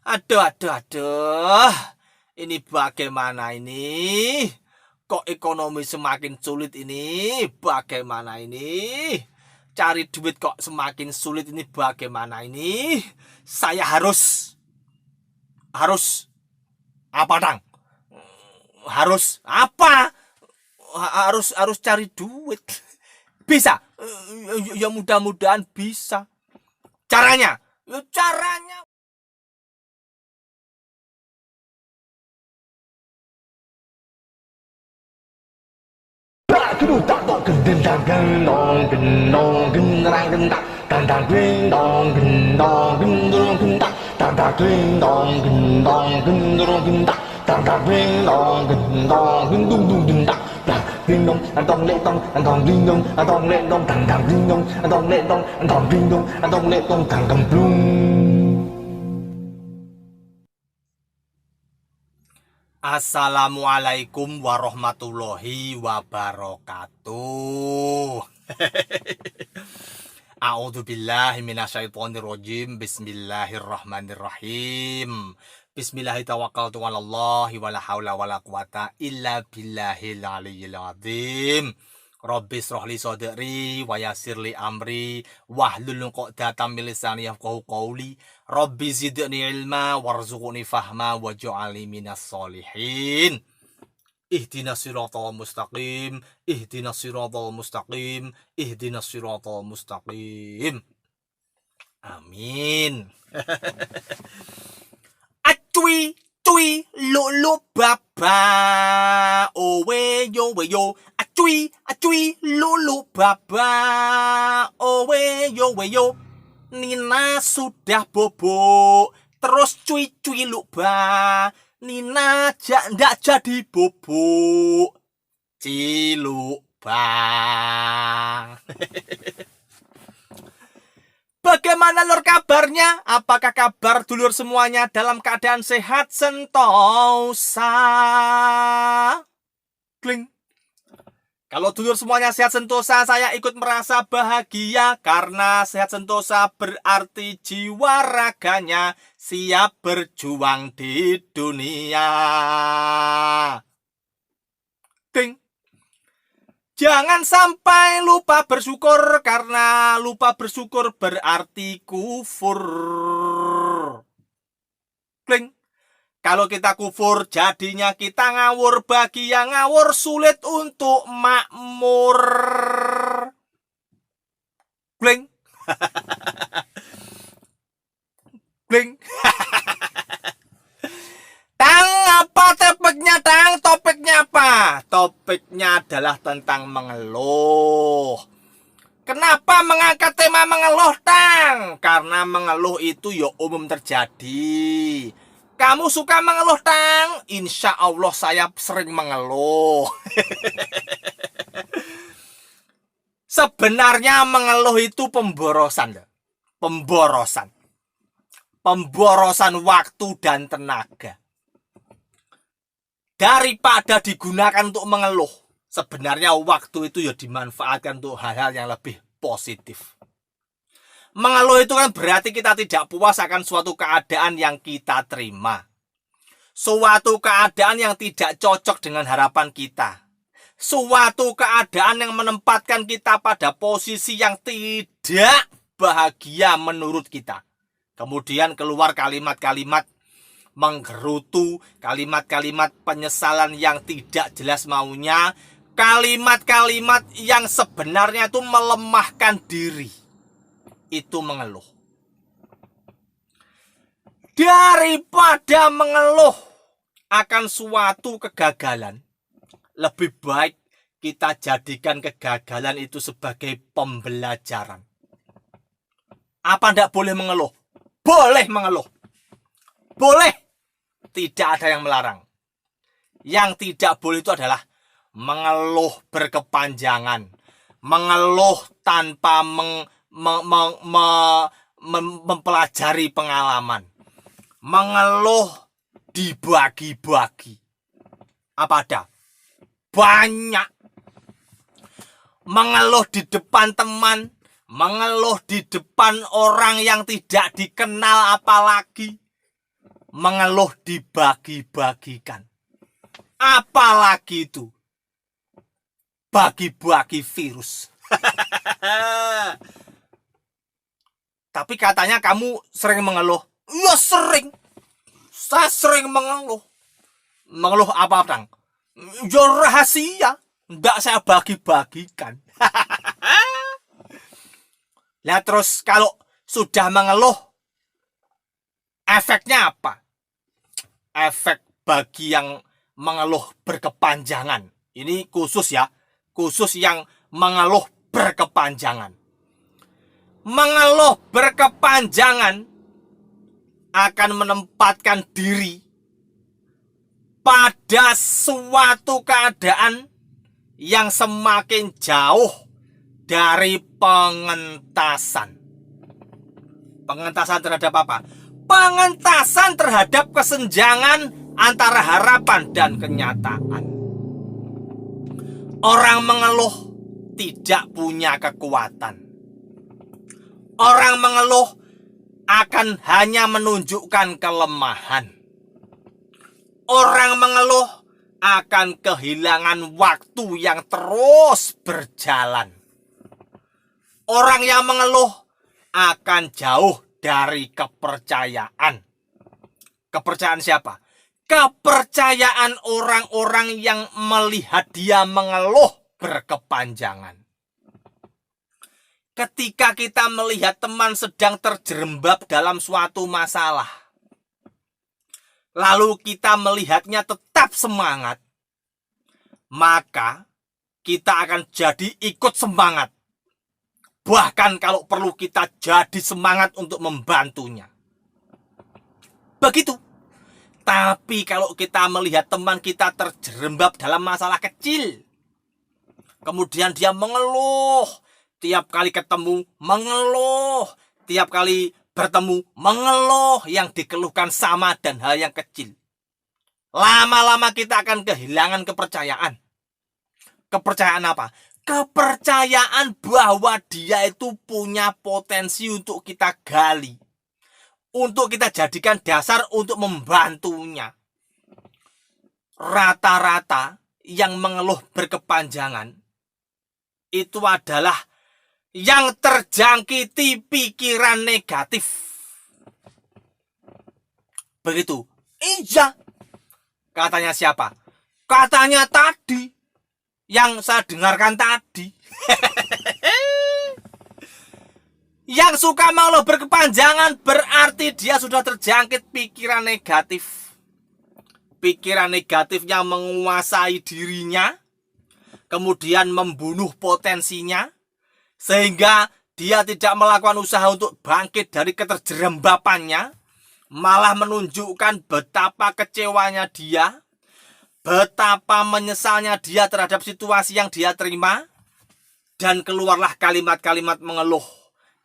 Aduh, aduh, aduh. Ini bagaimana ini? Kok ekonomi semakin sulit ini? Bagaimana ini? Cari duit kok semakin sulit ini? Bagaimana ini? Saya harus apa, Tang? Harus apa? Harus cari duit. Bisa? Ya mudah-mudahan bisa. Caranya? Ya caranya. Assalamualaikum warahmatullahi wabarakatuh. A'udzubillahi minasyaitonirrajim. Bismillahirrahmanirrahim. Bismillahirrahmanirrahim. Walallahi wala haula wala quwata illa billahil aliyyil azim. Rabbi shrahli sadri wa yassirli amri wahlul 'uqdatam min lisani yafqahu qawli. Rabbi zidni ilma warzuqni fahma waj'alni minas sholihin. Ihdinas siratal mustaqim, ihdinas siratal mustaqim, ihdinas siratal mustaqim. Amin. Acui cui lo baba owe yo acui lo baba owe yo. Nina sudah bobo terus cuy lupa. Nina ndak jadi bobo cilupa. Bagaimana lur kabarnya? Apakah kabar dulur semuanya dalam keadaan sehat sentosa? Kling. Kalau dulur semuanya sehat sentosa, saya ikut merasa bahagia karena sehat sentosa berarti jiwa raganya siap berjuang di dunia. Ding. Jangan sampai lupa bersyukur karena lupa bersyukur berarti kufur. Kling. Kalau kita kufur jadinya kita ngawur, bagi yang ngawur sulit untuk makmur. Kling. Kling. Tang, apa topiknya, Tang? Topiknya apa? Topiknya adalah tentang mengeluh. Kenapa mengangkat tema mengeluh, Tang? Karena mengeluh itu ya umum terjadi. Kamu suka mengeluh, Tang? Insya Allah saya sering mengeluh. Sebenarnya mengeluh itu pemborosan. Pemborosan waktu dan tenaga. Daripada digunakan untuk mengeluh, sebenarnya waktu itu ya dimanfaatkan untuk hal-hal yang lebih positif. Mengeluh itu kan berarti kita tidak puas akan suatu keadaan yang kita terima. Suatu keadaan yang tidak cocok dengan harapan kita. Suatu keadaan yang menempatkan kita pada posisi yang tidak bahagia menurut kita. Kemudian keluar kalimat-kalimat menggerutu, kalimat-kalimat penyesalan yang tidak jelas maunya, kalimat-kalimat yang sebenarnya itu melemahkan diri. Itu mengeluh. Daripada mengeluh akan suatu kegagalan, lebih baik kita jadikan kegagalan itu sebagai pembelajaran. Apa ndak boleh mengeluh? Boleh mengeluh. Boleh. Tidak ada yang melarang. Yang tidak boleh itu adalah mengeluh berkepanjangan. Mengeluh tanpa mempelajari pengalaman. Mengeluh dibagi-bagi. Apa ada? Banyak. Mengeluh di depan teman, mengeluh di depan orang yang tidak dikenal apalagi. mengeluh dibagi-bagikan. Apalagi itu bagi-bagi virus. Tapi katanya kamu sering mengeluh. Ya sering. Saya sering mengeluh. Mengeluh apa, Bang? Ya rahasia. Nggak saya bagi-bagikan. Nah terus kalau sudah mengeluh, efeknya apa? Efek bagi yang mengeluh berkepanjangan. Ini khusus ya. Khusus yang mengeluh berkepanjangan. Mengeluh berkepanjangan akan menempatkan diri pada suatu keadaan yang semakin jauh dari pengentasan. Pengentasan terhadap apa? Pengentasan terhadap kesenjangan antara harapan dan kenyataan. Orang mengeluh tidak punya kekuatan. Orang mengeluh akan hanya menunjukkan kelemahan. Orang mengeluh akan kehilangan waktu yang terus berjalan. Orang yang mengeluh akan jauh dari kepercayaan. Kepercayaan siapa? Kepercayaan orang-orang yang melihat dia mengeluh berkepanjangan. Ketika kita melihat teman sedang terjerembab dalam suatu masalah, lalu kita melihatnya tetap semangat, maka kita akan jadi ikut semangat. Bahkan kalau perlu kita jadi semangat untuk membantunya. Begitu. Tapi kalau kita melihat teman kita terjerembab dalam masalah kecil, kemudian dia mengeluh, tiap kali ketemu mengeluh, tiap kali bertemu mengeluh, yang dikeluhkan sama dan hal yang kecil. Lama-lama kita akan kehilangan kepercayaan. Kepercayaan apa? Kepercayaan bahwa dia itu punya potensi untuk kita gali, untuk kita jadikan dasar untuk membantunya. Rata-rata yang mengeluh berkepanjangan itu adalah yang terjangkiti pikiran negatif. Begitu. Iya. Katanya siapa? Katanya tadi. Yang saya dengarkan tadi. Yang suka mengeluh berkepanjangan berarti dia sudah terjangkit pikiran negatif. Pikiran negatif yang menguasai dirinya, kemudian membunuh potensinya, sehingga dia tidak melakukan usaha untuk bangkit dari keterjerembapannya, malah menunjukkan betapa kecewanya dia, betapa menyesalnya dia terhadap situasi yang dia terima, dan keluarlah kalimat-kalimat mengeluh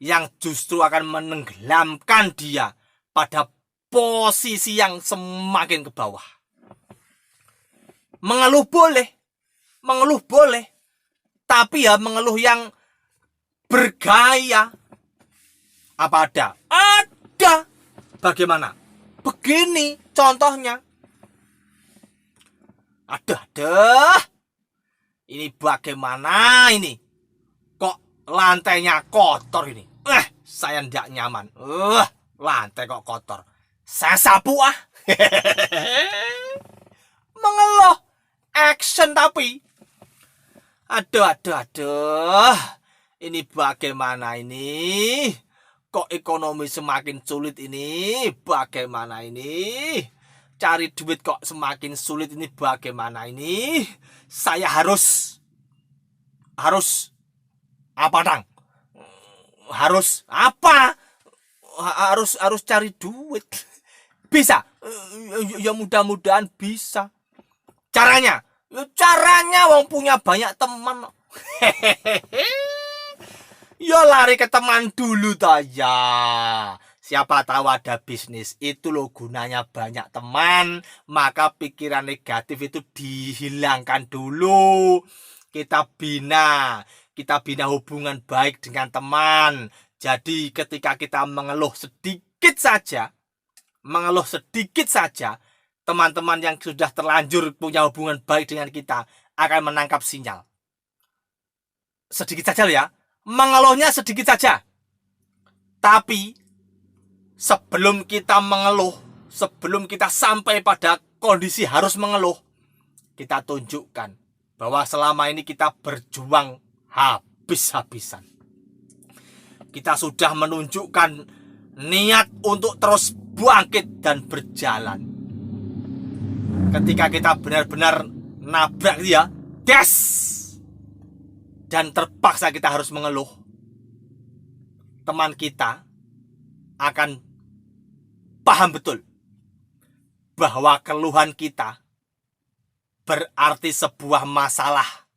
yang justru akan menenggelamkan dia pada posisi yang semakin ke bawah. Mengeluh boleh, tapi ya mengeluh yang bergaya. Apa ada? Ada. Bagaimana? Begini contohnya. Aduh. Ini bagaimana ini? Kok lantainya kotor ini? Saya tidak nyaman. Lantai kok kotor. Saya sapu ah. Mengeluh. Action tapi. Aduh. Ini bagaimana ini? Kok ekonomi semakin sulit ini? Bagaimana ini? Cari duit kok semakin sulit ini, bagaimana ini? Saya harus apa, Dang? Harus apa? Harus cari duit. Bisa? Ya mudah-mudahan bisa. Caranya wong punya banyak teman. Yo lari ke teman dulu ya. Siapa tahu ada bisnis. Itu loh gunanya banyak teman. Maka pikiran negatif itu dihilangkan dulu. Kita bina hubungan baik dengan teman. Jadi ketika kita mengeluh sedikit saja, mengeluh sedikit saja, teman-teman yang sudah terlanjur punya hubungan baik dengan kita akan menangkap sinyal. Sedikit saja ya, mengeluhnya sedikit saja. Tapi sebelum kita mengeluh, sebelum kita sampai pada kondisi harus mengeluh, kita tunjukkan bahwa selama ini kita berjuang habis-habisan. Kita sudah menunjukkan niat untuk terus bangkit dan berjalan. Ketika kita benar-benar nabrak dia, des! Dan terpaksa kita harus mengeluh, teman kita akan paham betul bahwa keluhan kita berarti sebuah masalah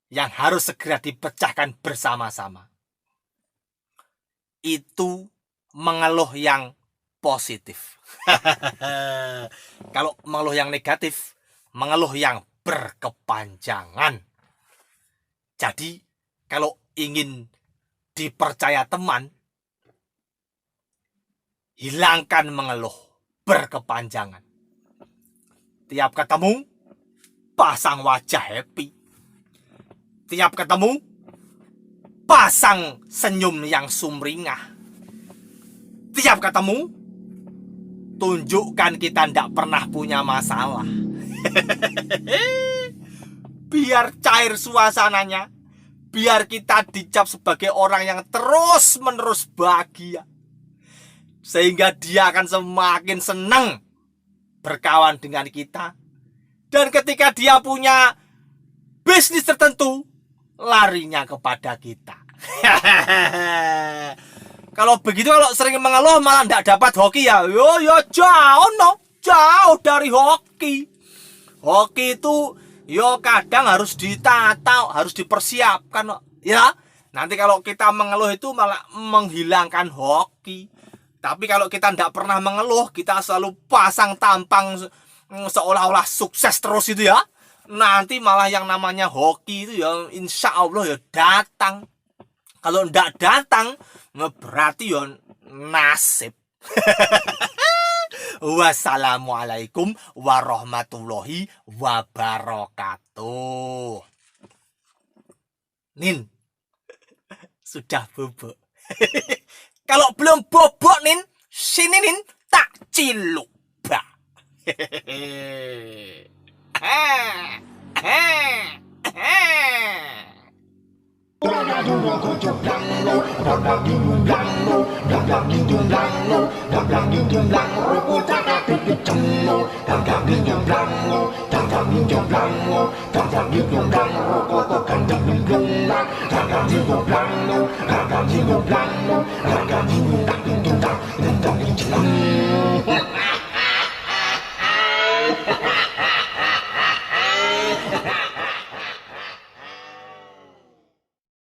yang harus segera dipecahkan bersama-sama. Itu mengeluh yang positif. Kalau mengeluh yang negatif, mengeluh yang berkepanjangan. Jadi, kalau ingin dipercaya teman, hilangkan mengeluh berkepanjangan. Tiap ketemu, pasang wajah happy. Tiap ketemu, pasang senyum yang sumringah. Tiap ketemu, tunjukkan kita tidak pernah punya masalah. Biar cair suasananya, biar kita dicap sebagai orang yang terus-menerus bahagia. Sehingga dia akan semakin senang berkawan dengan kita. Dan ketika dia punya bisnis tertentu, larinya kepada kita. Kalau begitu, kalau sering mengeluh malah tidak dapat hoki ya. Yo jauh dari hoki. Hoki itu yo kadang harus ditata, harus dipersiapkan ya. Nanti kalau kita mengeluh itu malah menghilangkan hoki. Tapi kalau kita tidak pernah mengeluh, kita selalu pasang tampang seolah-olah sukses terus itu ya, nanti malah yang namanya hoki itu ya insya Allah ya datang. Kalau tidak datang, berarti ya nasib. Wassalamualaikum warahmatullahi wabarakatuh. Nin, sudah bobok. Kalau belum bobok Nin, sini Nin, tak ciluk. Ragam